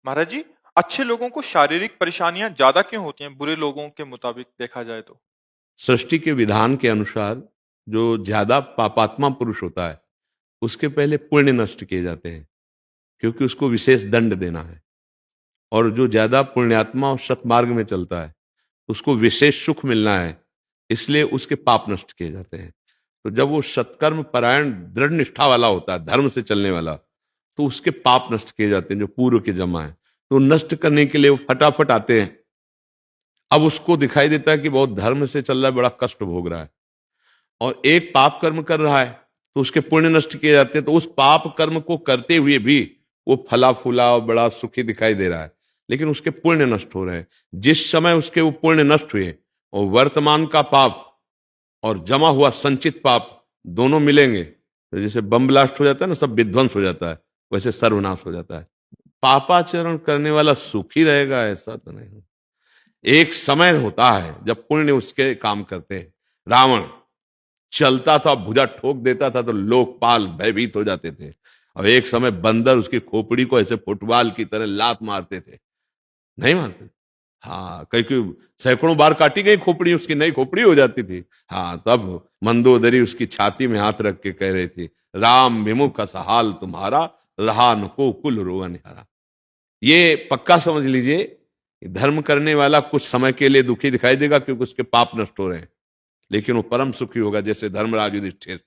महाराज जी, अच्छे लोगों को शारीरिक परेशानियां ज्यादा क्यों होती हैं बुरे लोगों के मुताबिक देखा जाए तो? सृष्टि के विधान के अनुसार जो ज्यादा पापात्मा पुरुष होता है उसके पहले पुण्य नष्ट किए जाते हैं, क्योंकि उसको विशेष दंड देना है। और जो ज्यादा पुण्यात्मा और सतमार्ग में चलता है उसको विशेष सुख मिलना है, इसलिए उसके पाप नष्ट किए जाते हैं। तो जब वो सत्कर्म परायण दृढ़ निष्ठा वाला होता है, धर्म से चलने वाला, तो उसके पाप नष्ट किए जाते हैं जो पूर्व के जमा है। तो नष्ट करने के लिए वो फटाफट आते हैं। अब उसको दिखाई देता है कि बहुत धर्म से चल रहा है, बड़ा कष्ट भोग रहा है, और एक पाप कर्म कर रहा है, तो उसके पुण्य नष्ट किए जाते हैं। तो उस पाप कर्म को करते हुए भी वो फला फूला और बड़ा सुखी दिखाई दे रहा है, लेकिन उसके पुण्य नष्ट हो रहे हैं। जिस समय उसके वो पुण्य नष्ट हुए और वर्तमान का पाप और जमा हुआ संचित पाप दोनों मिलेंगे, तो जैसे बम ब्लास्ट हो जाता है ना, सब विध्वंस हो जाता है, वैसे सर्वनाश हो जाता है। पापाचरण करने वाला सुखी रहेगा ऐसा तो नहीं। एक समय होता है जब पुण्य उसके काम करते हैं। रावण चलता था, भुजा ठोक देता था तो लोकपाल भयभीत हो जाते थे। अब एक समय बंदर उसकी खोपड़ी को ऐसे फुटबॉल की तरह लात मारते थे, नहीं मारते? हाँ, कई कई सैकड़ों बार काटी गई खोपड़ी, उसकी नई खोपड़ी हो जाती थी। हाँ, तब मंदोदरी उसकी छाती में हाथ रख के कह रही थी, राम विमुख असहाल तुम्हारा, रहा न को कुल रोवन हारा। ये पक्का समझ लीजिए, धर्म करने वाला कुछ समय के लिए दुखी दिखाई देगा क्योंकि उसके पाप नष्ट हो रहे हैं, लेकिन वो परम सुखी होगा। जैसे धर्मराज युधिष्ठिर,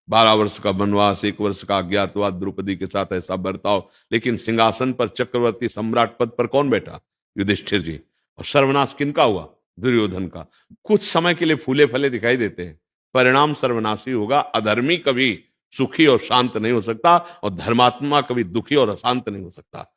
12 वर्ष का वनवास, 1 वर्ष का अज्ञातवास, द्रौपदी के साथ ऐसा बर्ताव, लेकिन सिंहासन पर चक्रवर्ती सम्राट पद पर कौन बैठा? युधिष्ठिर जी। और सर्वनाश किनका हुआ? दुर्योधन का। कुछ समय के लिए फूले फले दिखाई देते हैं, परिणाम सर्वनाशी होगा। अधर्मी कभी सुखी और शांत नहीं हो सकता, और धर्मात्मा कभी दुखी और अशांत नहीं हो सकता।